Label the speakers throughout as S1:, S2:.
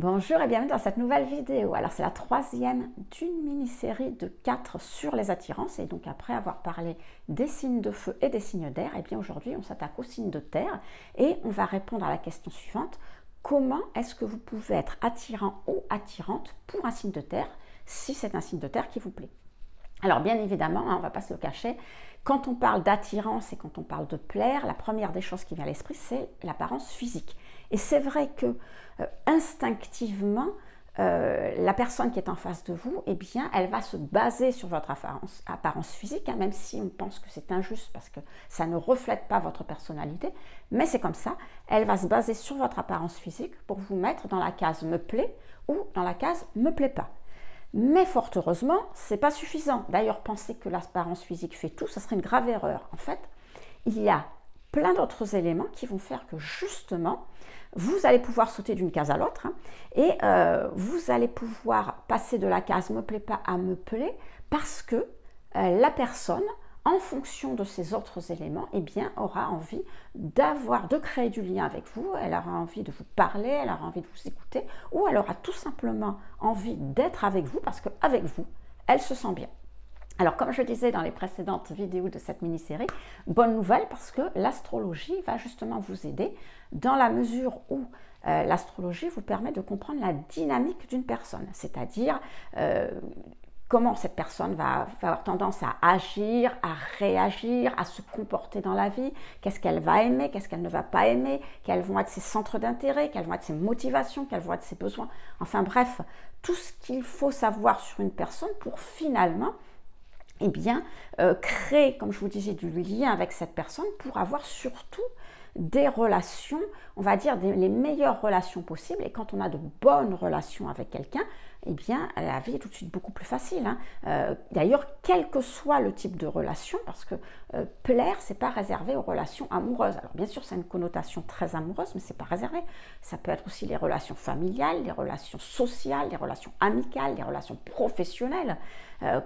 S1: Bonjour et bienvenue dans cette nouvelle vidéo. Alors c'est la troisième d'une mini-série de 4 sur les attirances. Et donc après avoir parlé des signes de feu et des signes d'air, et bien aujourd'hui on s'attaque aux signes de terre et on va répondre à la question suivante. Comment est-ce que vous pouvez être attirant ou attirante pour un signe de terre si c'est un signe de terre qui vous plaît? Alors bien évidemment, on ne va pas se le cacher, quand on parle d'attirance et quand on parle de plaire, la première des choses qui vient à l'esprit, c'est l'apparence physique. Et c'est vrai que instinctivement, la personne qui est en face de vous, eh bien, elle va se baser sur votre apparence physique, hein, même si on pense que c'est injuste parce que ça ne reflète pas votre personnalité, mais c'est comme ça, elle va se baser sur votre apparence physique pour vous mettre dans la case me plaît ou dans la case me plaît pas. Mais fort heureusement, ce n'est pas suffisant. D'ailleurs, penser que l'apparence physique fait tout, ce serait une grave erreur. En fait, il y a plein d'autres éléments qui vont faire que justement, vous allez pouvoir sauter d'une case à l'autre et vous allez pouvoir passer de la case me plaît pas à me plaît parce que la personne, en fonction de ces autres éléments, eh bien, aura envie de créer du lien avec vous, elle aura envie de vous parler, elle aura envie de vous écouter, ou elle aura tout simplement envie d'être avec vous parce qu'avec vous, elle se sent bien. Alors, comme je le disais dans les précédentes vidéos de cette mini-série, bonne nouvelle parce que l'astrologie va justement vous aider dans la mesure où l'astrologie vous permet de comprendre la dynamique d'une personne, c'est-à-dire comment cette personne va avoir tendance à agir, à réagir, à se comporter dans la vie, qu'est-ce qu'elle va aimer, qu'est-ce qu'elle ne va pas aimer, quels vont être ses centres d'intérêt, quelles vont être ses motivations, quels vont être ses besoins. Enfin bref, tout ce qu'il faut savoir sur une personne pour finalement créer, comme je vous disais, du lien avec cette personne pour avoir surtout des relations, on va dire les meilleures relations possibles. Et quand on a de bonnes relations avec quelqu'un, eh bien, la vie est tout de suite beaucoup plus facile. D'ailleurs, quel que soit le type de relation, parce que plaire, c'est pas réservé aux relations amoureuses. Alors, bien sûr, ça a une connotation très amoureuse, mais c'est pas réservé. Ça peut être aussi les relations familiales, les relations sociales, les relations amicales, les relations professionnelles.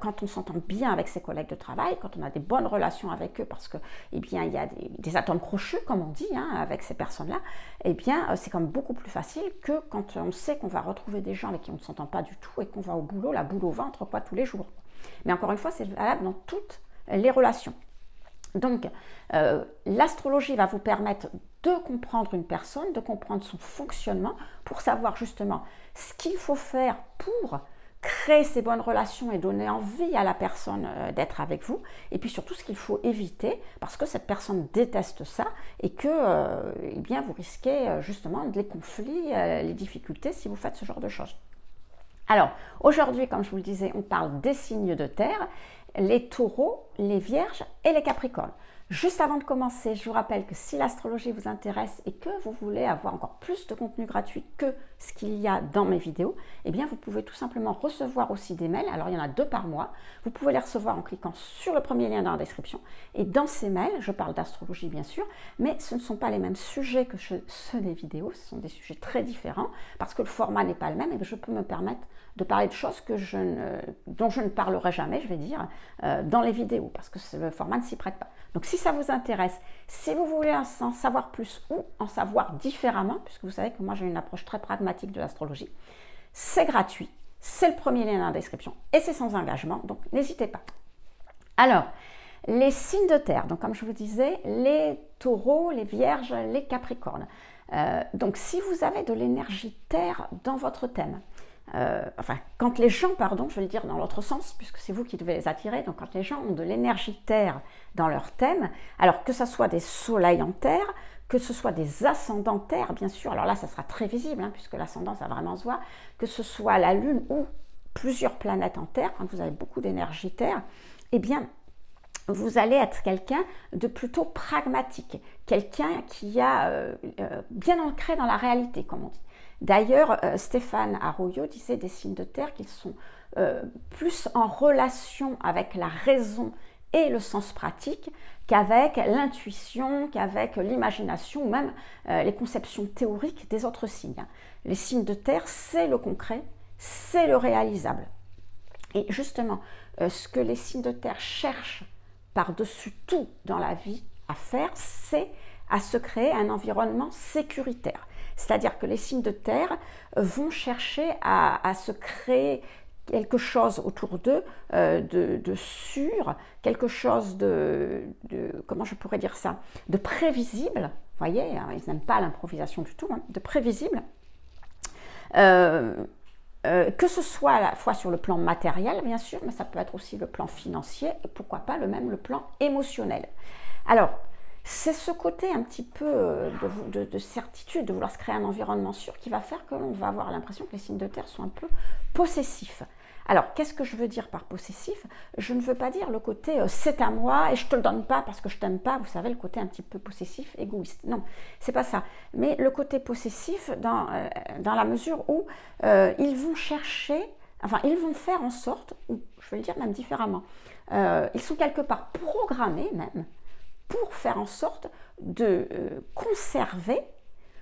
S1: Quand on s'entend bien avec ses collègues de travail, quand on a des bonnes relations avec eux, parce que, eh bien, il y a des atomes crochus, comme on dit, avec ces personnes-là, eh bien, c'est quand même beaucoup plus facile que quand on sait qu'on va retrouver des gens avec qui on ne s'entend pas du tout et qu'on va au boulot, la boule au ventre, quoi, tous les jours. Mais encore une fois, c'est valable dans toutes les relations. Donc, l'astrologie va vous permettre de comprendre une personne, de comprendre son fonctionnement, pour savoir justement ce qu'il faut faire pour créer ces bonnes relations et donner envie à la personne d'être avec vous, et puis surtout ce qu'il faut éviter, parce que cette personne déteste ça, et que eh bien, vous risquez justement les conflits, les difficultés si vous faites ce genre de choses. Alors, aujourd'hui, comme je vous le disais, on parle des signes de terre, les taureaux, les vierges et les capricornes. Juste avant de commencer, je vous rappelle que si l'astrologie vous intéresse et que vous voulez avoir encore plus de contenu gratuit que ce qu'il y a dans mes vidéos, eh bien vous pouvez tout simplement recevoir aussi des mails. Alors il y en a 2 par mois. Vous pouvez les recevoir en cliquant sur le premier lien dans la description. Et dans ces mails, je parle d'astrologie bien sûr, mais ce ne sont pas les mêmes sujets que ceux des vidéos. Ce sont des sujets très différents parce que le format n'est pas le même et je peux me permettre de parler de choses dont je ne parlerai jamais, je vais dire, dans les vidéos parce que le format ne s'y prête pas. Donc si ça vous intéresse, si vous voulez en savoir plus ou en savoir différemment, puisque vous savez que moi j'ai une approche très pragmatique de l'astrologie, c'est gratuit, c'est le premier lien dans la description et c'est sans engagement, donc n'hésitez pas. Alors, les signes de terre, donc comme je vous disais, les taureaux, les vierges, les capricornes. Donc si vous avez de l'énergie terre dans votre thème, quand les gens, je vais le dire dans l'autre sens, puisque c'est vous qui devez les attirer, donc quand les gens ont de l'énergie terre dans leur thème, alors que ce soit des soleils en terre, que ce soit des ascendants terre, bien sûr, alors là ça sera très visible, puisque l'ascendant ça vraiment se voit, que ce soit la lune ou plusieurs planètes en terre, quand vous avez beaucoup d'énergie terre, eh bien vous allez être quelqu'un de plutôt pragmatique, quelqu'un qui a bien ancré dans la réalité, comme on dit. D'ailleurs, Stéphane Arroyo disait des signes de terre qu'ils sont plus en relation avec la raison et le sens pratique qu'avec l'intuition, qu'avec l'imagination ou même les conceptions théoriques des autres signes. Les signes de terre, c'est le concret, c'est le réalisable. Et justement, ce que les signes de terre cherchent par-dessus tout dans la vie à faire, c'est à se créer un environnement sécuritaire. C'est-à-dire que les signes de terre vont chercher à se créer quelque chose autour d'eux de sûr, quelque chose comment je pourrais dire ça, de prévisible. Vous voyez, ils n'aiment pas l'improvisation du tout, hein, de prévisible. Que ce soit à la fois sur le plan matériel, bien sûr, mais ça peut être aussi le plan financier, et pourquoi pas le plan émotionnel. Alors, c'est ce côté un petit peu de certitude, de vouloir se créer un environnement sûr qui va faire que l'on va avoir l'impression que les signes de terre sont un peu possessifs. Alors, qu'est-ce que je veux dire par possessif? Je ne veux pas dire le côté c'est à moi et je te le donne pas parce que je t'aime pas, vous savez, le côté un petit peu possessif, égoïste. Non, c'est pas ça. Mais le côté possessif dans la mesure où ils vont chercher, enfin, ils vont faire en sorte, ou je vais le dire même différemment, ils sont quelque part programmés même pour faire en sorte de conserver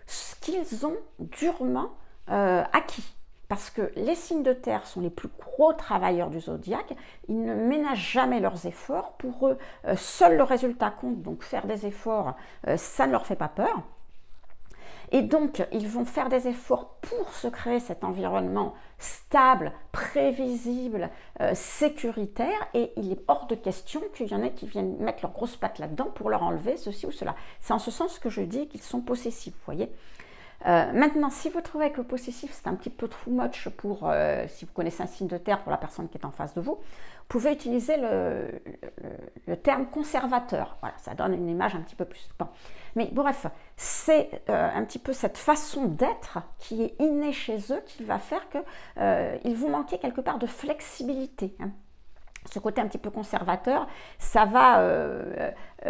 S1: ce qu'ils ont durement acquis. Parce que les signes de terre sont les plus gros travailleurs du zodiaque, ils ne ménagent jamais leurs efforts. Pour eux, seul le résultat compte, donc faire des efforts, ça ne leur fait pas peur. Et donc, ils vont faire des efforts pour se créer cet environnement stable, prévisible, sécuritaire, et il est hors de question qu'il y en ait qui viennent mettre leurs grosses pattes là-dedans pour leur enlever ceci ou cela. C'est en ce sens que je dis qu'ils sont possessifs, vous voyez. Maintenant, si vous trouvez que le possessif c'est un petit peu too much pour, si vous connaissez un signe de terre pour la personne qui est en face de vous, vous pouvez utiliser le terme conservateur. Voilà, ça donne une image un petit peu plus. Bon. Mais bref, c'est un petit peu cette façon d'être qui est innée chez eux qui va faire qu'ils vont manquer quelque part de flexibilité. Hein. Ce côté un petit peu conservateur, ça va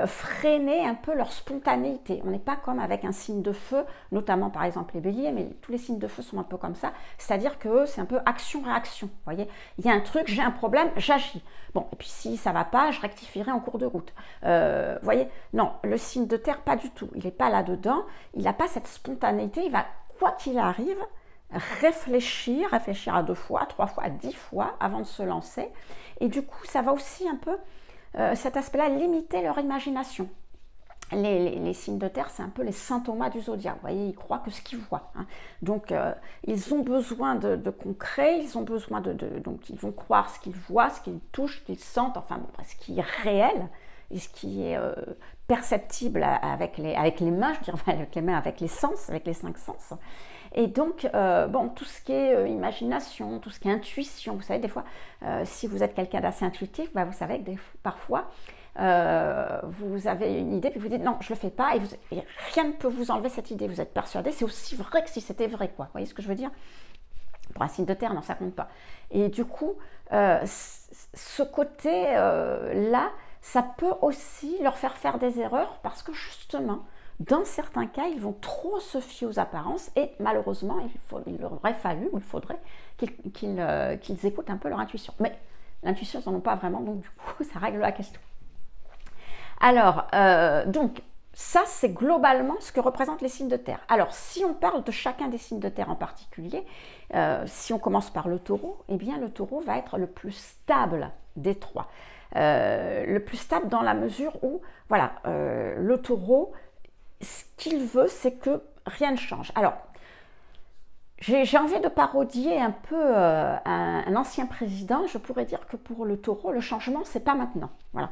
S1: freiner un peu leur spontanéité. On n'est pas comme avec un signe de feu, notamment par exemple les béliers, mais tous les signes de feu sont un peu comme ça. C'est-à-dire que eux, c'est un peu action-réaction. Vous voyez, il y a un truc, j'ai un problème, j'agis. Bon, et puis si ça ne va pas, je rectifierai en cours de route. Vous voyez, non, le signe de terre, pas du tout. Il n'est pas là-dedans, il n'a pas cette spontanéité, il va, quoi qu'il arrive, réfléchir à 2 fois, 3 fois, à 10 fois avant de se lancer. Et du coup, ça va aussi un peu, cet aspect-là, limiter leur imagination. Les signes de terre, c'est un peu les saint Thomas du zodiaque. Vous voyez, ils croient que ce qu'ils voient. Hein. Donc, ils ont besoin de concret, ils ont besoin donc, ils vont croire ce qu'ils voient, ce qu'ils touchent, ce qu'ils sentent, enfin, ce qui est réel et ce qui est perceptible avec les mains, je dirais, avec les mains, avec les sens, avec les 5 sens. Et donc, bon, tout ce qui est imagination, tout ce qui est intuition, vous savez, des fois, si vous êtes quelqu'un d'assez intuitif, bah, vous savez que parfois, vous avez une idée, puis vous dites non, je ne le fais pas, et rien ne peut vous enlever cette idée. Vous êtes persuadé, c'est aussi vrai que si c'était vrai, quoi. Vous voyez ce que je veux dire? Pour un signe de terre, non, ça ne compte pas. Et du coup, ce côté-là, ça peut aussi leur faire des erreurs parce que justement, dans certains cas, ils vont trop se fier aux apparences et malheureusement, il leur aurait fallu ou il faudrait qu'ils écoutent un peu leur intuition. Mais l'intuition, ils n'en ont pas vraiment, donc du coup, ça règle la question. Alors, donc, ça, c'est globalement ce que représentent les signes de terre. Alors, si on parle de chacun des signes de terre en particulier, si on commence par le taureau, eh bien, le taureau va être le plus stable des 3. Le plus stable dans la mesure où, voilà, le taureau, ce qu'il veut, c'est que rien ne change. Alors, j'ai envie de parodier un peu un ancien président. Je pourrais dire que pour le taureau, le changement, c'est pas maintenant. Voilà.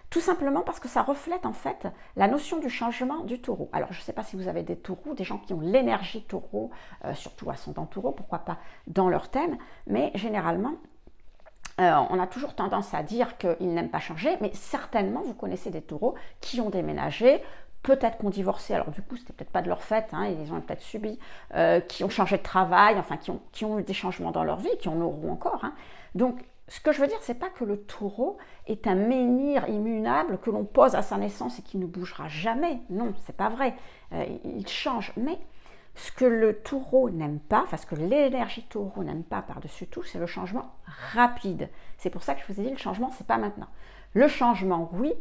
S1: Tout simplement parce que ça reflète en fait la notion du changement du taureau. Alors, je ne sais pas si vous avez des taureaux, des gens qui ont l'énergie taureau, surtout ascendant taureau, pourquoi pas dans leur thème, mais généralement, on a toujours tendance à dire qu'ils n'aiment pas changer, mais certainement, vous connaissez des taureaux qui ont déménagé, peut-être qu'on divorçait, alors du coup, c'était peut-être pas de leur fait, hein, ils ont peut-être subi, qui ont changé de travail, enfin, qui ont eu des changements dans leur vie, qui en auront encore. Hein. Donc, ce que je veux dire, c'est pas que le taureau est un menhir immuable que l'on pose à sa naissance et qui ne bougera jamais. Non, c'est pas vrai. Il change. Mais ce que le taureau n'aime pas, enfin ce que l'énergie taureau n'aime pas par-dessus tout, c'est le changement rapide. C'est pour ça que je vous ai dit, le changement, c'est pas maintenant. Le changement, oui,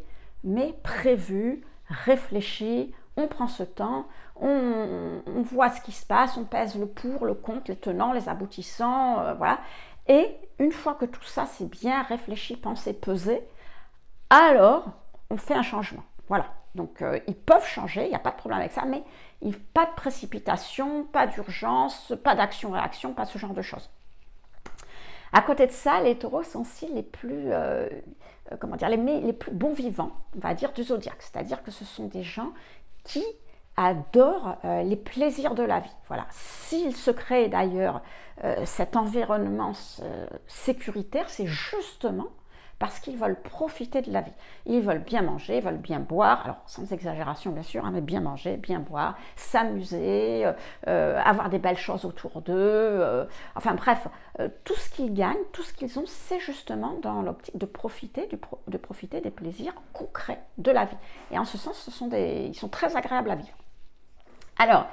S1: mais prévu, réfléchi, on prend ce temps, on voit ce qui se passe, on pèse le pour, le contre, les tenants, les aboutissants, voilà. Et une fois que tout ça c'est bien réfléchi, pensé, pesé, alors on fait un changement. Voilà. Donc, ils peuvent changer, il n'y a pas de problème avec ça, mais pas de précipitation, pas d'urgence, pas d'action-réaction, pas ce genre de choses. À côté de ça, les taureaux sont aussi les plus, comment dire, les plus bons vivants, on va dire, du zodiaque. C'est-à-dire que ce sont des gens qui adorent les plaisirs de la vie. Voilà. S'ils se créent d'ailleurs cet environnement sécuritaire, c'est justement parce qu'ils veulent profiter de la vie. Ils veulent bien manger, ils veulent bien boire, alors sans exagération bien sûr, hein, mais bien manger, bien boire, s'amuser, avoir des belles choses autour d'eux, enfin bref, tout ce qu'ils gagnent, tout ce qu'ils ont, c'est justement dans l'optique de profiter des plaisirs concrets de la vie. Et en ce sens, ils sont très agréables à vivre. Alors,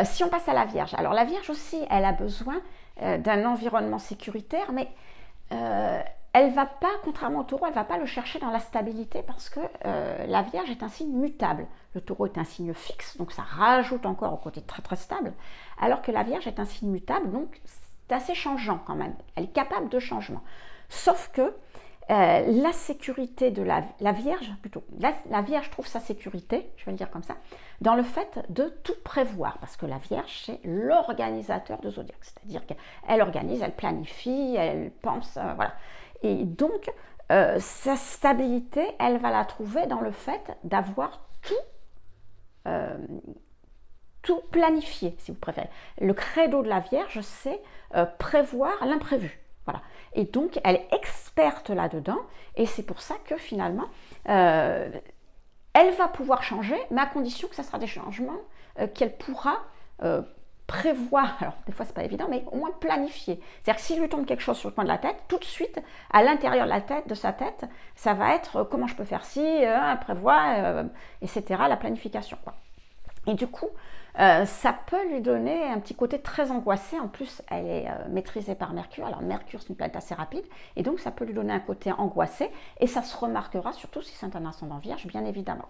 S1: si on passe à la Vierge, alors la Vierge aussi, elle a besoin d'un environnement sécuritaire, mais elle ne va pas, contrairement au taureau, elle ne va pas le chercher dans la stabilité parce que la Vierge est un signe mutable. Le taureau est un signe fixe, donc ça rajoute encore au côté très très stable, alors que la Vierge est un signe mutable, donc c'est assez changeant quand même. Elle est capable de changement. Sauf que la sécurité de la Vierge, plutôt, la Vierge trouve sa sécurité, je vais le dire comme ça, dans le fait de tout prévoir, parce que la Vierge, c'est l'organisateur de zodiaque, c'est-à-dire qu'elle organise, elle planifie, elle pense, voilà. Et donc, sa stabilité, elle va la trouver dans le fait d'avoir tout planifié, si vous préférez. Le credo de la Vierge, c'est prévoir l'imprévu. Voilà. Et donc, elle est experte là-dedans, et c'est pour ça que finalement, elle va pouvoir changer, mais à condition que ce sera des changements qu'elle pourra prévoir. Alors, des fois, c'est pas évident, mais au moins planifier. C'est-à-dire que s'il lui tombe quelque chose sur le coin de la tête, tout de suite, à l'intérieur de sa tête, ça va être comment je peux faire ci, prévoir, etc., la planification, quoi. Et du coup, ça peut lui donner un petit côté très angoissé. En plus, elle est maîtrisée par Mercure. Alors, Mercure, c'est une planète assez rapide. Et donc, ça peut lui donner un côté angoissé. Et ça se remarquera, surtout si c'est un ascendant Vierge, bien évidemment.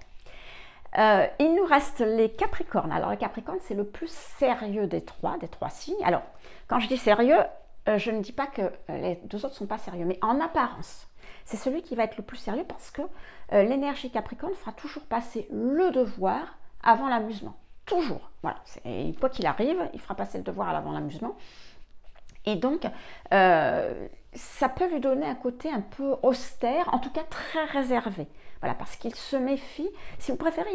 S1: Il nous reste les Capricornes. Alors, les Capricornes, c'est le plus sérieux des trois signes. Alors, quand je dis sérieux, je ne dis pas que les deux autres ne sont pas sérieux, mais en apparence. C'est celui qui va être le plus sérieux parce que l'énergie Capricorne fera toujours passer le devoir avant l'amusement. Toujours. Voilà. Quoi qu'il arrive, il fera passer le devoir avant l'amusement. Et donc, ça peut lui donner un côté un peu austère, en tout cas très réservé. Voilà, parce qu'il se méfie. Si vous préférez,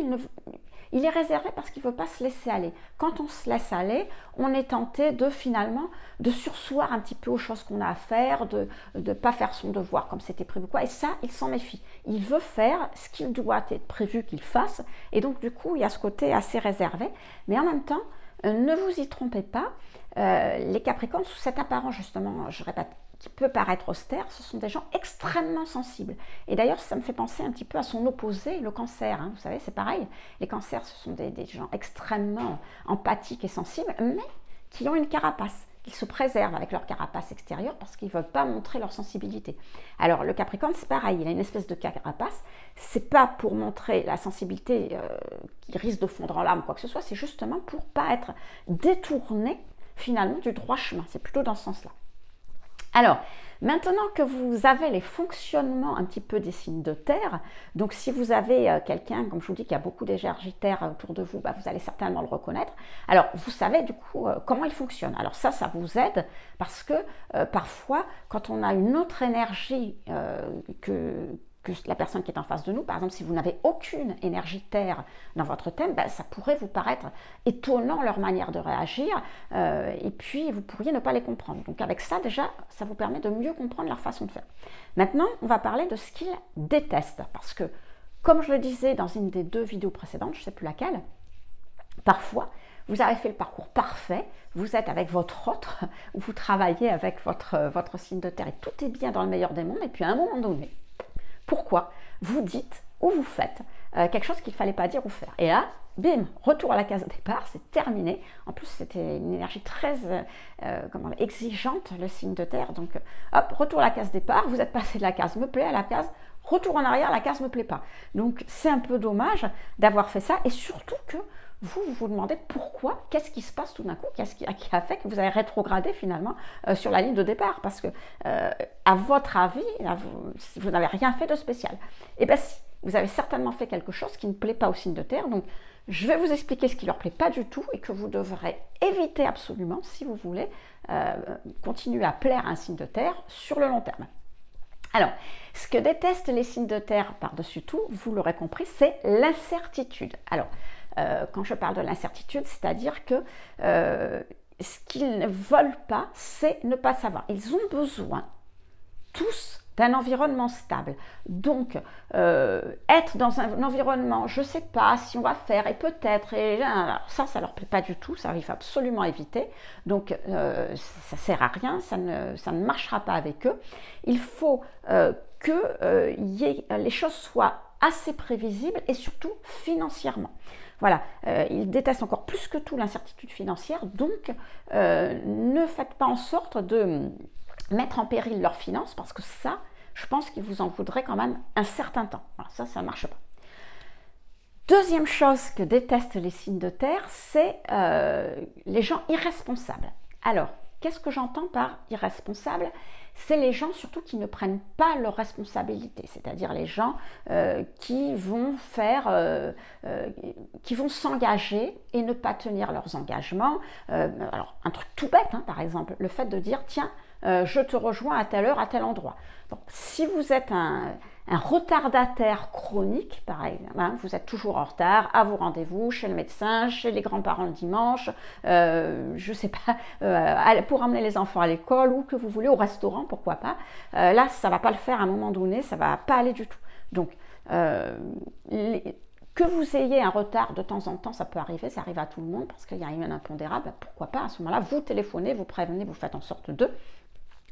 S1: il est réservé parce qu'il ne veut pas se laisser aller. Quand on se laisse aller, on est tenté finalement de surseoir un petit peu aux choses qu'on a à faire, de ne pas faire son devoir comme c'était prévu, quoi. Et ça, il s'en méfie. Il veut faire ce qu'il doit être prévu qu'il fasse. Et donc, du coup, il y a ce côté assez réservé. Mais en même temps, ne vous y trompez pas. Les Capricornes, sous cette apparence, justement, je répète, qui peut paraître austère, ce sont des gens extrêmement sensibles. Et d'ailleurs, ça me fait penser un petit peu à son opposé, le Cancer. Hein. Vous savez, c'est pareil. Les Cancers, ce sont des gens extrêmement empathiques et sensibles, mais qui ont une carapace, qui se préservent avec leur carapace extérieure parce qu'ils ne veulent pas montrer leur sensibilité. Alors, le Capricorne, c'est pareil. Il a une espèce de carapace. C'est pas pour montrer la sensibilité qui risque de fondre en larmes, quoi que ce soit. C'est justement pour ne pas être détourné, finalement, du droit chemin. C'est plutôt dans ce sens-là. Alors, maintenant que vous avez les fonctionnements un petit peu des signes de terre, donc si vous avez quelqu'un, comme je vous dis, qui a beaucoup d'énergie terre autour de vous, bah, vous allez certainement le reconnaître. Alors, vous savez du coup comment il fonctionne. Alors ça vous aide parce que parfois, quand on a une autre énergie que la personne qui est en face de nous, par exemple, si vous n'avez aucune énergie terre dans votre thème, ben, ça pourrait vous paraître étonnant leur manière de réagir et puis vous pourriez ne pas les comprendre. Donc avec ça, déjà, ça vous permet de mieux comprendre leur façon de faire. Maintenant, on va parler de ce qu'ils détestent parce que, comme je le disais dans une des 2 vidéos précédentes, je ne sais plus laquelle, parfois, vous avez fait le parcours parfait, vous êtes avec votre autre, vous travaillez avec votre signe de terre et tout est bien dans le meilleur des mondes et puis à un moment donné, pourquoi vous dites ou vous faites quelque chose qu'il ne fallait pas dire ou faire. Et là, bim, retour à la case départ, c'est terminé. En plus, c'était une énergie très exigeante, le signe de terre. Donc, hop, retour à la case départ, vous êtes passé de la case me plaît à la case retour en arrière, la case me plaît pas. Donc, c'est un peu dommage d'avoir fait ça et surtout que vous demandez pourquoi, qu'est-ce qui se passe tout d'un coup, qu'est-ce qui a fait que vous avez rétrogradé finalement sur la ligne de départ, parce que à votre avis, vous n'avez rien fait de spécial. Et bien vous avez certainement fait quelque chose qui ne plaît pas aux signes de terre. Donc, je vais vous expliquer ce qui ne leur plaît pas du tout et que vous devrez éviter absolument si vous voulez continuer à plaire à un signe de terre sur le long terme. Alors, ce que détestent les signes de terre par-dessus tout, vous l'aurez compris, c'est l'incertitude. Alors, quand je parle de l'incertitude, c'est-à-dire que ce qu'ils ne veulent pas, c'est ne pas savoir. Ils ont besoin, tous, d'un environnement stable. Donc, être dans un environnement, je ne sais pas si on va faire, et peut-être, et alors ça ne leur plaît pas du tout, ça il faut absolument éviter. Donc, ça ne sert à rien, ça ne marchera pas avec eux. Il faut que les choses soient assez prévisibles et surtout financièrement. Voilà, ils détestent encore plus que tout l'incertitude financière, donc ne faites pas en sorte de mettre en péril leurs finances, parce que ça, je pense qu'ils vous en voudraient quand même un certain temps. Voilà, ça ne marche pas. Deuxième chose que détestent les signes de terre, c'est les gens irresponsables. Alors, qu'est-ce que j'entends par irresponsables? C'est les gens surtout qui ne prennent pas leurs responsabilités, c'est-à-dire les gens qui vont qui vont s'engager et ne pas tenir leurs engagements. Alors, un truc tout bête, hein, par exemple, le fait de dire, tiens, je te rejoins à telle heure, à tel endroit. Donc, si vous êtes un retardataire chronique, pareil, hein, vous êtes toujours en retard à vos rendez-vous, chez le médecin, chez les grands-parents le dimanche, je ne sais pas, pour emmener les enfants à l'école ou que vous voulez au restaurant, pourquoi pas. Là, ça ne va pas le faire à un moment donné, ça ne va pas aller du tout. Donc, que vous ayez un retard de temps en temps, ça peut arriver, ça arrive à tout le monde parce qu'il y a un impondérable, ben pourquoi pas à ce moment-là, vous téléphonez, vous prévenez, vous faites en sorte de.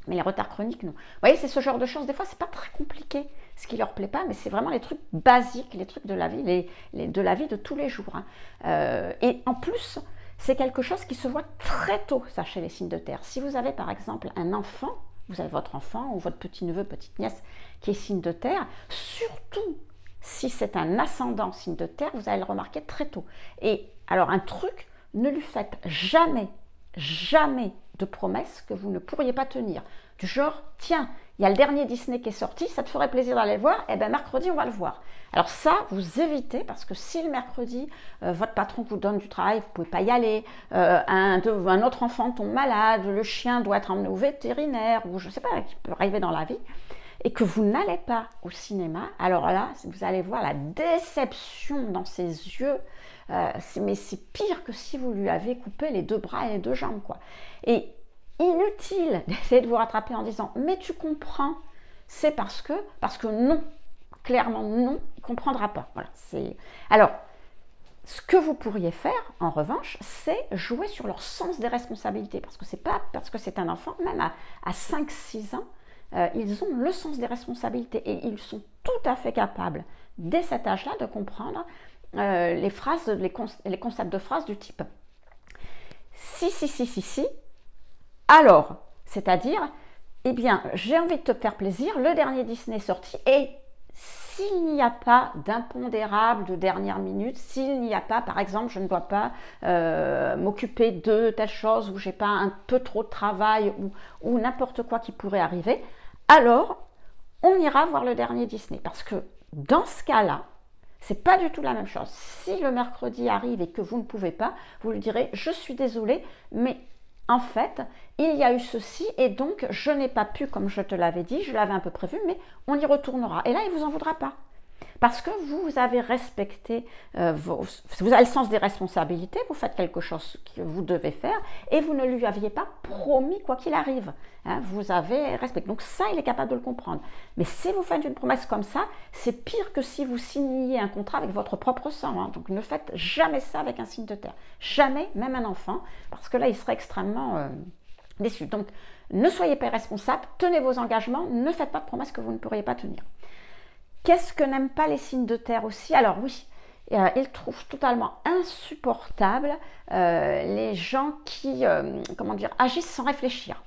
S1: Mais les retards chroniques, non. Vous voyez, c'est ce genre de choses. Des fois, c'est pas très compliqué, ce qui leur plaît pas, mais c'est vraiment les trucs basiques, les trucs de la vie, de la vie de tous les jours. Hein. Et en plus, c'est quelque chose qui se voit très tôt, ça, chez les signes de terre. Si vous avez, par exemple, un enfant, vous avez votre enfant ou votre petit-neveu, petite-nièce qui est signe de terre, surtout si c'est un ascendant signe de terre, vous allez le remarquer très tôt. Et alors, un truc, ne lui faites jamais de promesses que vous ne pourriez pas tenir. Du genre, tiens, il y a le dernier Disney qui est sorti, ça te ferait plaisir d'aller le voir, et bien mercredi, on va le voir. Alors ça, vous évitez, parce que si le mercredi, votre patron vous donne du travail, vous ne pouvez pas y aller, un autre enfant tombe malade, le chien doit être emmené au vétérinaire, ou je ne sais pas, qui peut arriver dans la vie, et que vous n'allez pas au cinéma, alors là, vous allez voir la déception dans ses yeux, mais c'est pire que si vous lui avez coupé les 2 bras et les 2 jambes, quoi. Et inutile d'essayer de vous rattraper en disant « mais tu comprends », c'est parce que non, clairement non, il ne comprendra pas. Voilà, alors, ce que vous pourriez faire, en revanche, c'est jouer sur leur sens des responsabilités, parce que c'est pas parce que c'est un enfant, même à 5-6 ans, ils ont le sens des responsabilités et ils sont tout à fait capables, dès cet âge-là, de comprendre les concepts de phrases du type si, alors, c'est-à-dire, eh bien, j'ai envie de te faire plaisir, le dernier Disney est sorti et s'il n'y a pas d'impondérable de dernière minute, s'il n'y a pas, par exemple, je ne dois pas m'occuper de telle chose ou j'ai pas un peu trop de travail ou n'importe quoi qui pourrait arriver, alors on ira voir le dernier Disney. Parce que dans ce cas-là, c'est pas du tout la même chose. Si le mercredi arrive et que vous ne pouvez pas, vous lui direz « je suis désolée, mais en fait, il y a eu ceci et donc je n'ai pas pu, comme je te l'avais dit, je l'avais un peu prévu, mais on y retournera. » Et là, il ne vous en voudra pas. Parce que vous avez respecté, vous avez le sens des responsabilités, vous faites quelque chose que vous devez faire et vous ne lui aviez pas promis quoi qu'il arrive. Hein, vous avez respecté. Donc ça, il est capable de le comprendre. Mais si vous faites une promesse comme ça, c'est pire que si vous signiez un contrat avec votre propre sang. Hein. Donc ne faites jamais ça avec un signe de terre. Jamais, même un enfant, parce que là, il serait extrêmement déçu. Donc ne soyez pas irresponsable, tenez vos engagements, ne faites pas de promesses que vous ne pourriez pas tenir. Qu'est-ce que n'aiment pas les signes de terre aussi? Alors oui, ils trouvent totalement insupportable les gens qui, agissent sans réfléchir.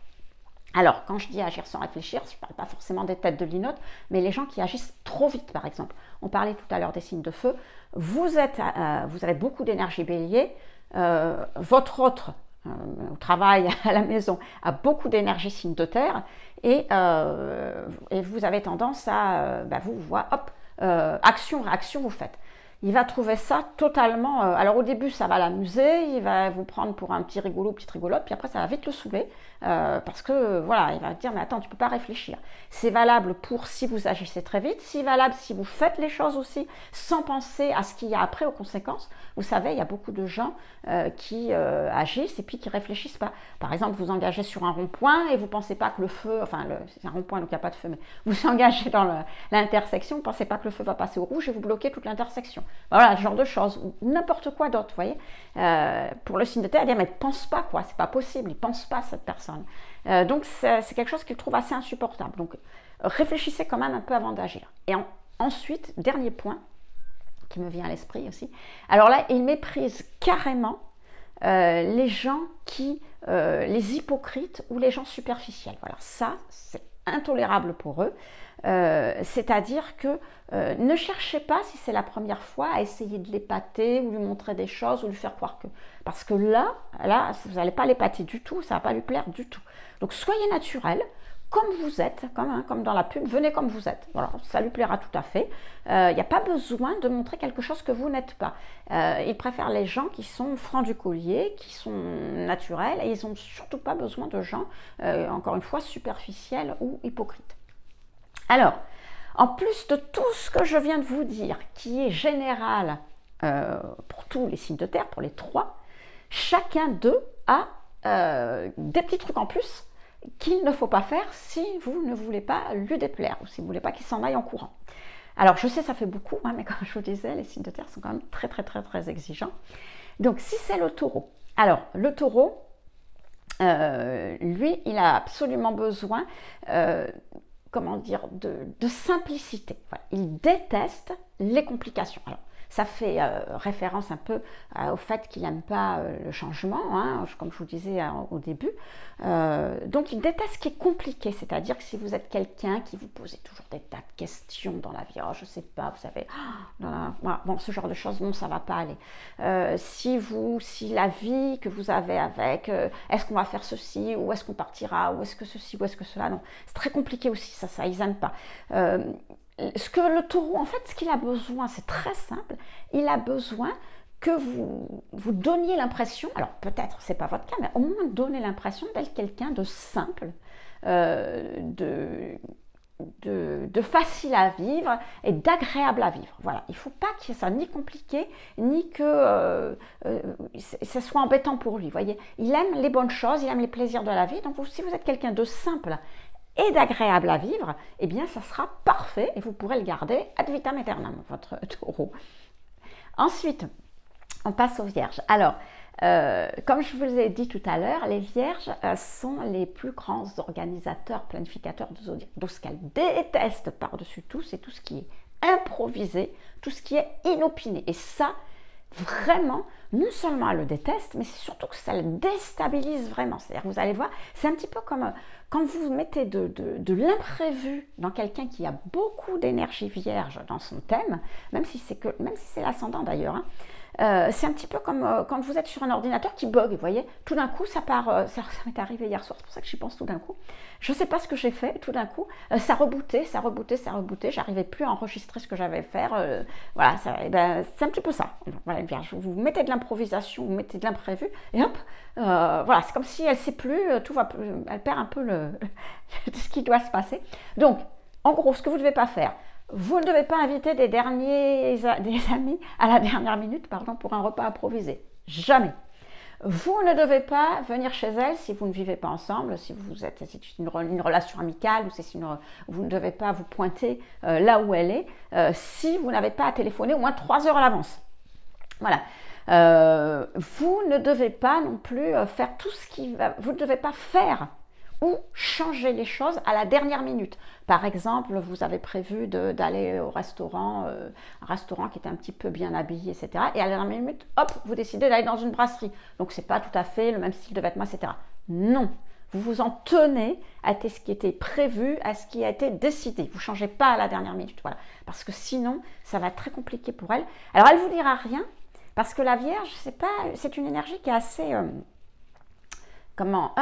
S1: Alors, quand je dis agir sans réfléchir, je ne parle pas forcément des têtes de linotte, mais les gens qui agissent trop vite, par exemple. On parlait tout à l'heure des signes de feu. Vous avez beaucoup d'énergie bélier. Votre autre, au travail, à la maison, a beaucoup d'énergie signe de terre. Et vous avez tendance à, vous voir, hop, action, réaction, vous faites. Il va trouver ça totalement... alors au début, ça va l'amuser, il va vous prendre pour un petit rigolo, petite rigolote, puis après, ça va vite le saouler, parce que, voilà, il va dire, mais attends, tu ne peux pas réfléchir. C'est valable pour si vous agissez très vite, c'est valable si vous faites les choses aussi, sans penser à ce qu'il y a après, aux conséquences. Vous savez, il y a beaucoup de gens qui agissent et puis qui ne réfléchissent pas. Par exemple, vous engagez sur un rond-point et vous ne pensez pas que le feu, enfin, c'est un rond-point, donc il n'y a pas de feu, mais vous engagez dans l'intersection, vous ne pensez pas que le feu va passer au rouge et vous bloquez toute l'intersection. Voilà, ce genre de choses, ou n'importe quoi d'autre, vous voyez. Pour le signe de terre, il dit, mais il ne pense pas, quoi, c'est pas possible, il ne pense pas, cette personne. Donc, c'est quelque chose qu'il trouve assez insupportable. Donc, réfléchissez quand même un peu avant d'agir. Et ensuite, dernier point, qui me vient à l'esprit aussi, alors là, il méprise carrément les gens les hypocrites ou les gens superficiels. Voilà, ça, c'est intolérable pour eux. C'est-à-dire que ne cherchez pas, si c'est la première fois, à essayer de l'épater ou lui montrer des choses ou lui faire croire que... Parce que là vous n'allez pas l'épater du tout, ça ne va pas lui plaire du tout. Donc soyez naturel, comme vous êtes, comme dans la pub, venez comme vous êtes. Voilà, ça lui plaira tout à fait. Il n'y a pas besoin de montrer quelque chose que vous n'êtes pas. Il préfère les gens qui sont francs du collier, qui sont naturels, et ils n'ont surtout pas besoin de gens, encore une fois, superficiels ou hypocrites. Alors, en plus de tout ce que je viens de vous dire, qui est général pour tous les signes de terre, pour les 3, chacun d'eux a des petits trucs en plus qu'il ne faut pas faire si vous ne voulez pas lui déplaire ou si vous ne voulez pas qu'il s'en aille en courant. Alors, je sais, ça fait beaucoup, mais comme je vous disais, les signes de terre sont quand même très, très, très, très exigeants. Donc, si c'est le taureau, alors, le taureau, lui, il a absolument besoin... comment dire, de simplicité. Voilà. Il déteste les complications. Alors, ça fait référence un peu au fait qu'il n'aime pas le changement, comme je vous disais au début. Donc, il déteste ce qui est compliqué, c'est-à-dire que si vous êtes quelqu'un qui vous posez toujours des tas de questions dans la vie, oh, je ne sais pas, vous savez, voilà, bon, ce genre de choses, non, ça ne va pas aller. Si la vie que vous avez avec, est-ce qu'on va faire ceci, ou est-ce qu'on partira, ou est-ce que ceci, ou est-ce que cela, non, c'est très compliqué aussi, ça, ils n'aiment pas. Ce que le taureau, en fait, ce qu'il a besoin, c'est très simple, il a besoin que vous donniez l'impression, alors peut-être c'est pas votre cas, mais au moins donner l'impression d'être quelqu'un de simple, de facile à vivre et d'agréable à vivre. Voilà, il ne faut pas que ça ni compliqué, ni que ça soit embêtant pour lui. Voyez, il aime les bonnes choses, il aime les plaisirs de la vie. Donc si vous êtes quelqu'un de simple et d'agréable à vivre, eh bien ça sera parfait et vous pourrez le garder ad vitam aeternam, votre taureau. Ensuite, on passe aux vierges. Alors, comme je vous ai dit tout à l'heure, les vierges sont les plus grands organisateurs, planificateurs du zodiaque. Donc, ce qu'elles détestent par-dessus tout, c'est tout ce qui est improvisé, tout ce qui est inopiné. Et ça, vraiment, non seulement elle le déteste, mais c'est surtout que ça le déstabilise vraiment. C'est-à-dire, vous allez voir, c'est un petit peu comme quand vous mettez de l'imprévu dans quelqu'un qui a beaucoup d'énergie vierge dans son thème, même si c'est l'ascendant d'ailleurs, c'est un petit peu comme quand vous êtes sur un ordinateur qui bug, vous voyez, tout d'un coup ça part, ça m'est arrivé hier soir, c'est pour ça que j'y pense tout d'un coup, je ne sais pas ce que j'ai fait, tout d'un coup, ça rebootait, j'arrivais plus à enregistrer ce que j'avais à faire, voilà, c'est un petit peu ça, voilà, vous mettez de l'improvisation, vous mettez de l'imprévu, et hop, voilà, c'est comme si elle ne sait plus, elle perd un peu ce qui doit se passer. Donc, en gros, ce que vous ne devez pas faire, vous ne devez pas inviter des amis à la dernière minute, pour un repas improvisé. Jamais. Vous ne devez pas venir chez elle si vous ne vivez pas ensemble, si c'est une relation amicale, ou vous ne devez pas vous pointer là où elle est, si vous n'avez pas à téléphoner au moins 3 heures à l'avance. Voilà. Vous ne devez pas non plus faire tout ce qui va... Vous ne devez pas faire ou changer les choses à la dernière minute. Par exemple, vous avez prévu d'aller au restaurant, un restaurant qui était un petit peu bien habillé, etc. Et à la dernière minute, hop, vous décidez d'aller dans une brasserie. Donc, ce n'est pas tout à fait le même style de vêtements, etc. Non, vous vous en tenez à ce qui était prévu, à ce qui a été décidé. Vous ne changez pas à la dernière minute, voilà. Parce que sinon, ça va être très compliqué pour elle. Alors, elle ne vous dira rien, parce que la Vierge, c'est une énergie qui est assez...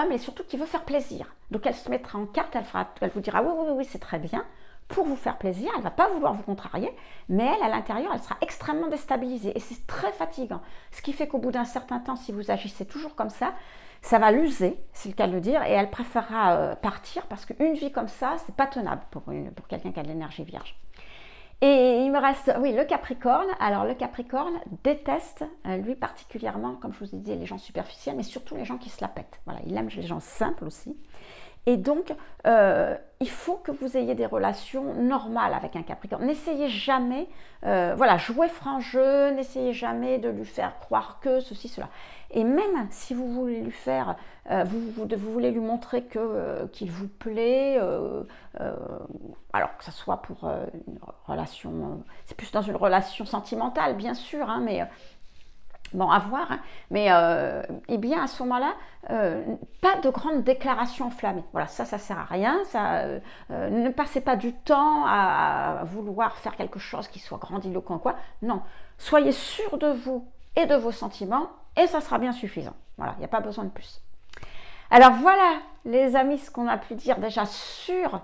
S1: mais surtout qui veut faire plaisir. Donc elle se mettra en carte, elle vous dira oui, c'est très bien, pour vous faire plaisir, elle ne va pas vouloir vous contrarier, mais elle, à l'intérieur, elle sera extrêmement déstabilisée et c'est très fatigant. Ce qui fait qu'au bout d'un certain temps, si vous agissez toujours comme ça va l'user, c'est le cas de le dire, et elle préférera partir parce qu'une vie comme ça, c'est pas tenable pour quelqu'un qui a de l'énergie vierge. Et il me reste, oui, le Capricorne. Alors le Capricorne déteste, lui particulièrement, comme je vous ai dit, les gens superficiels, mais surtout les gens qui se la pètent. Voilà, il aime les gens simples aussi. Et donc, il faut que vous ayez des relations normales avec un Capricorne. N'essayez jamais, voilà, jouer franc jeu, n'essayez jamais de lui faire croire que ceci, cela. Et même si vous voulez lui faire, vous voulez lui montrer qu'il vous plaît, alors que ce soit pour une relation, c'est plus dans une relation sentimentale, bien sûr, hein, mais bon, à voir, hein. Mais eh bien à ce moment-là, pas de grandes déclarations enflammées. Voilà, ça sert à rien. Ne passez pas du temps à vouloir faire quelque chose qui soit grandiloquent, quoi. Non, soyez sûr de vous et de vos sentiments, et ça sera bien suffisant. Voilà, il n'y a pas besoin de plus. Alors voilà, les amis, ce qu'on a pu dire déjà sur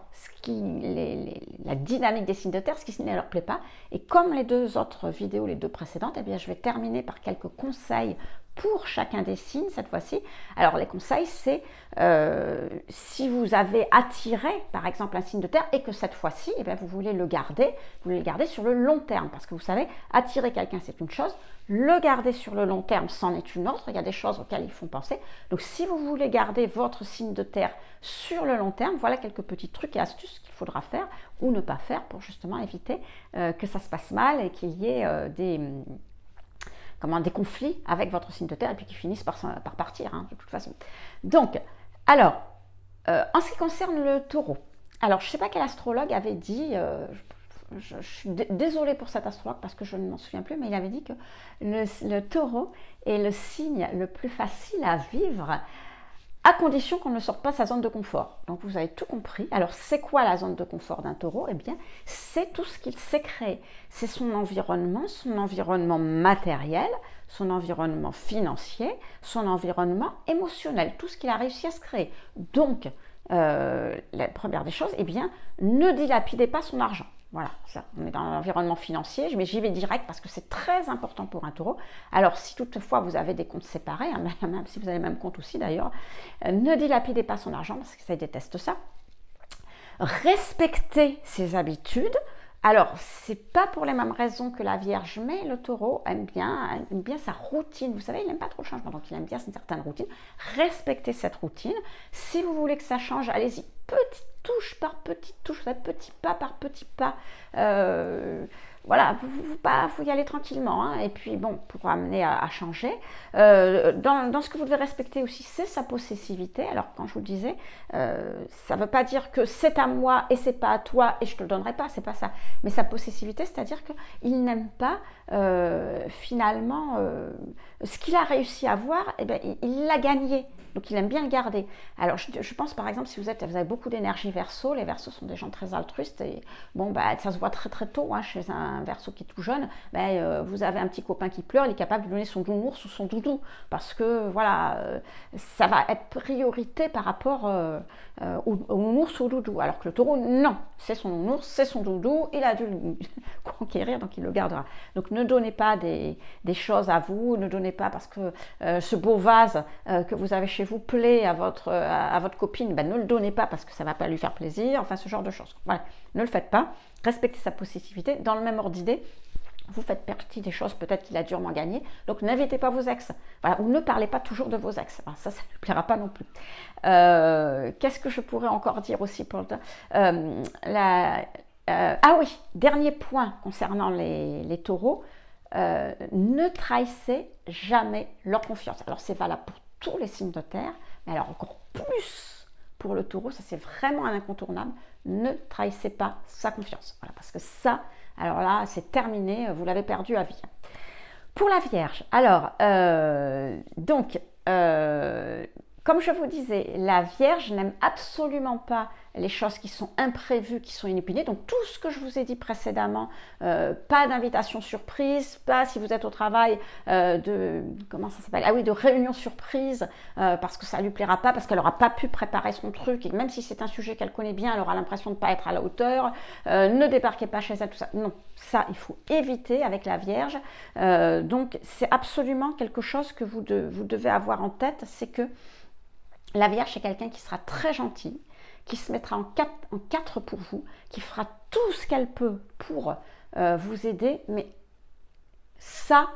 S1: la dynamique des signes de terre, ce qui ne leur plaît pas. Et comme les deux autres vidéos, les deux précédentes, eh bien, je vais terminer par quelques conseils pour chacun des signes cette fois-ci. Alors les conseils, c'est si vous avez attiré par exemple un signe de terre et que cette fois-ci, eh bien, vous voulez le garder sur le long terme. Parce que vous savez, attirer quelqu'un, c'est une chose. Le garder sur le long terme, c'en est une autre. Il y a des choses auxquelles ils font penser. Donc, si vous voulez garder votre signe de terre sur le long terme, voilà quelques petits trucs et astuces qu'il faudra faire ou ne pas faire pour justement éviter que ça se passe mal et qu'il y ait des conflits avec votre signe de terre et puis qui finissent par partir, hein, de toute façon. Donc, alors, en ce qui concerne le taureau, alors je ne sais pas quel astrologue avait dit... je suis désolée pour cet astrologue parce que je ne m'en souviens plus, mais il avait dit que le taureau est le signe le plus facile à vivre à condition qu'on ne sorte pas sa zone de confort. Donc vous avez tout compris. Alors c'est quoi la zone de confort d'un taureau? Eh bien c'est tout ce qu'il sait créer. C'est son environnement matériel, son environnement financier, son environnement émotionnel, tout ce qu'il a réussi à se créer. Donc la première des choses, eh bien ne dilapidez pas son argent. Voilà, ça, on est dans l'environnement financier, mais j'y vais direct parce que c'est très important pour un taureau. Alors, si toutefois vous avez des comptes séparés, hein, même si vous avez le même compte aussi d'ailleurs, ne dilapidez pas son argent parce que ça déteste ça. Respectez ses habitudes. Alors, c'est pas pour les mêmes raisons que la Vierge, mais le taureau aime bien sa routine. Vous savez, il n'aime pas trop le changement, donc il aime bien une certaine routine. Respectez cette routine. Si vous voulez que ça change, allez-y, petite touche par petite touche, petit pas par petit pas. Voilà, faut y aller tranquillement, hein, et puis bon, pour amener à changer. Dans ce que vous devez respecter aussi, c'est sa possessivité. Alors quand je vous le disais, ça ne veut pas dire que c'est à moi et c'est pas à toi et je te le donnerai pas, c'est pas ça. Mais sa possessivité, c'est-à-dire qu'il n'aime pas finalement ce qu'il a réussi à avoir, eh bien, il l'a gagné. Donc il aime bien le garder. Alors je pense par exemple, si vous avez beaucoup d'énergie Verseau, les Verseaux sont des gens très altruistes et bon, bah, ça se voit très très tôt, hein, chez un Verseau qui est tout jeune. Vous avez un petit copain qui pleure, il est capable de donner son nounours ou son doudou parce que voilà, ça va être priorité par rapport au nounours ou au doudou. Alors que le taureau, non, c'est son nounours, c'est son doudou, il a dû le conquérir, donc il le gardera. Donc ne donnez pas des choses à vous, ne donnez pas parce que ce beau vase que vous avez chez vous plaît à votre copine, ben, ne le donnez pas parce que ça ne va pas lui faire plaisir, enfin ce genre de choses. Voilà, ne le faites pas, respectez sa possessivité. Dans le même ordre d'idée, vous faites partie des choses peut-être qu'il a durement gagné, donc n'invitez pas vos ex, voilà, ou ne parlez pas toujours de vos ex, alors, ça ne lui plaira pas non plus. Qu'est-ce que je pourrais encore dire aussi pour le temps ah oui, dernier point concernant les taureaux, ne trahissez jamais leur confiance. Alors c'est valable pour tous les signes de terre, mais alors encore plus pour le taureau, ça c'est vraiment un incontournable, ne trahissez pas sa confiance. Voilà, parce que ça, alors là, c'est terminé, vous l'avez perdu à vie. Pour la Vierge, alors, Comme je vous disais, la Vierge n'aime absolument pas les choses qui sont imprévues, qui sont inopinées. Donc tout ce que je vous ai dit précédemment, pas d'invitation surprise, pas si vous êtes au travail comment ça s'appelle? Ah oui, de réunion surprise, parce que ça lui plaira pas, parce qu'elle n'aura pas pu préparer son truc, et même si c'est un sujet qu'elle connaît bien, elle aura l'impression de ne pas être à la hauteur. Ne débarquez pas chez elle, tout ça. Non, ça, il faut éviter avec la Vierge. Donc c'est absolument quelque chose que vous devez avoir en tête, c'est que la Vierge, c'est quelqu'un qui sera très gentil, qui se mettra en quatre pour vous, qui fera tout ce qu'elle peut pour vous aider, mais ça,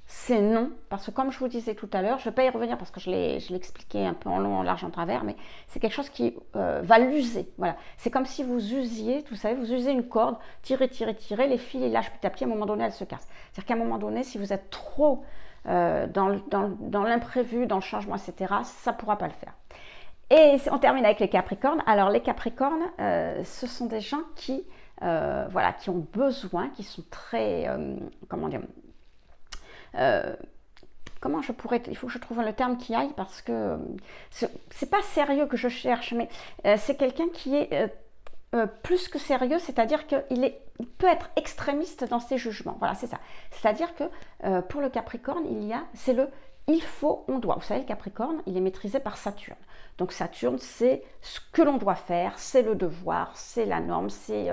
S1: c'est non, parce que comme je vous disais tout à l'heure, je ne vais pas y revenir parce que je l'ai expliqué un peu en long, en large, en travers, mais c'est quelque chose qui va l'user. Voilà. C'est comme si vous usiez, vous savez, vous usez une corde, tirez, les fils, ils lâchent petit à petit, à un moment donné, elles se cassent. C'est-à-dire qu'à un moment donné, si vous êtes trop dans l'imprévu, dans le changement, etc., ça ne pourra pas le faire. Et on termine avec les Capricornes. Alors les Capricornes, ce sont des gens qui, voilà, qui ont besoin, qui sont très, comment dire, comment je pourrais, il faut que je trouve le terme qui aille parce que c'est pas sérieux que je cherche, mais c'est quelqu'un qui est plus que sérieux, c'est-à-dire qu'il peut être extrémiste dans ses jugements. Voilà, c'est ça. C'est-à-dire que pour le Capricorne, c'est le il faut, on doit. Vous savez, le Capricorne, il est maîtrisé par Saturne. Donc Saturne, c'est ce que l'on doit faire, c'est le devoir, c'est la norme, c'est...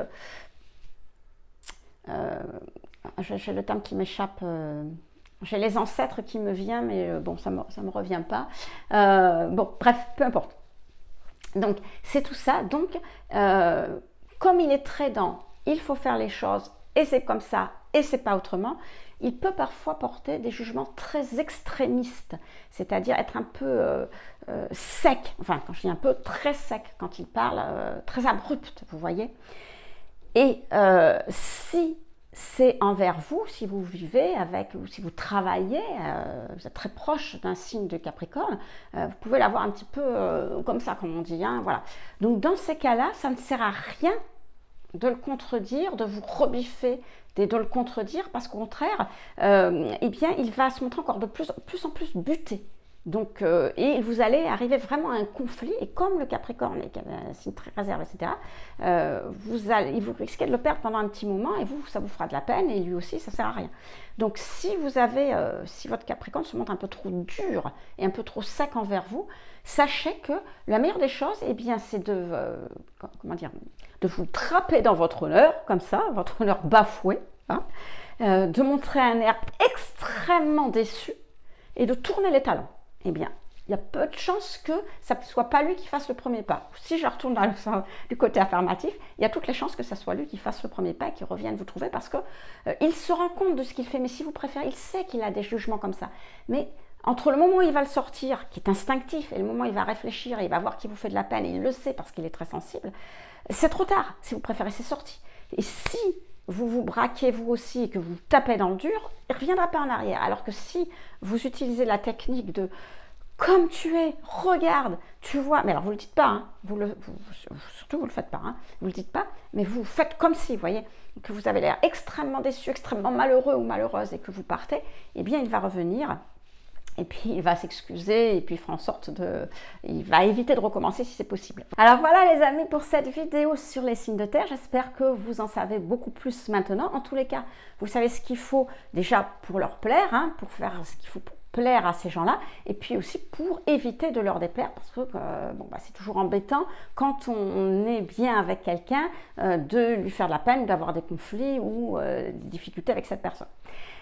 S1: j'ai le terme qui m'échappe... j'ai les ancêtres qui me viennent, mais bon, ça me revient pas. Bon, bref, peu importe. Donc, c'est tout ça. Donc, comme il est très dans « il faut faire les choses, et c'est comme ça, et c'est pas autrement », il peut parfois porter des jugements très extrémistes, c'est-à-dire être un peu sec, enfin, quand je dis un peu, très sec quand il parle, très abrupt, vous voyez. Et si c'est envers vous, si vous vivez avec, ou si vous travaillez, vous êtes très proche d'un signe de Capricorne, vous pouvez l'avoir un petit peu comme ça, comme on dit, hein, voilà. Donc dans ces cas-là, ça ne sert à rien de le contredire, de vous rebiffer, de le contredire, parce qu'au contraire, eh bien, il va se montrer encore de plus en plus buté. Donc, et vous allez arriver vraiment à un conflit, et comme le Capricorne est un signe très réservé, etc., vous risquez de le perdre pendant un petit moment, et ça vous fera de la peine, et lui aussi, ça ne sert à rien. Donc, si votre Capricorne se montre un peu trop dur et un peu trop sec envers vous, sachez que la meilleure des choses, eh bien, c'est comment dire, de vous trapper dans votre honneur, comme ça, votre honneur bafoué, hein, de montrer un air extrêmement déçu et de tourner les talons. Eh bien, il y a peu de chances que ça ne soit pas lui qui fasse le premier pas. Si je retourne du côté affirmatif, il y a toutes les chances que ce soit lui qui fasse le premier pas et qu'il revienne vous trouver parce qu'il se rend compte de ce qu'il fait. Mais si vous préférez, il sait qu'il a des jugements comme ça. Mais entre le moment où il va le sortir, qui est instinctif, et le moment où il va réfléchir et il va voir qu'il vous fait de la peine, et il le sait parce qu'il est très sensible, c'est trop tard. Si vous préférez, c'est sorti. Et si vous vous braquez vous aussi et que vous tapez dans le dur, il ne reviendra pas en arrière. Alors que si vous utilisez la technique de « comme tu es, regarde, tu vois », mais alors vous ne le dites pas, hein, surtout vous ne le faites pas, hein, vous ne le dites pas, mais vous faites comme si, vous voyez, que vous avez l'air extrêmement déçu, extrêmement malheureux ou malheureuse et que vous partez, eh bien il va revenir. Et puis il va s'excuser et puis il fera en sorte il va éviter de recommencer si c'est possible. Alors voilà les amis pour cette vidéo sur les signes de terre. J'espère que vous en savez beaucoup plus maintenant. En tous les cas, vous savez ce qu'il faut déjà pour leur plaire, hein, pour faire ce qu'il faut pour plaire à ces gens-là, et puis aussi pour éviter de leur déplaire, parce que bon, c'est toujours embêtant quand on est bien avec quelqu'un de lui faire de la peine, d'avoir des conflits ou des difficultés avec cette personne.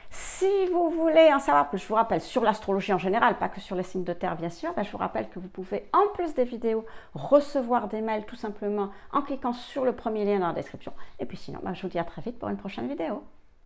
S1: Si vous voulez en savoir plus, je vous rappelle sur l'astrologie en général, pas que sur les signes de terre bien sûr, je vous rappelle que vous pouvez en plus des vidéos recevoir des mails tout simplement en cliquant sur le premier lien dans la description. Et puis sinon, je vous dis à très vite pour une prochaine vidéo.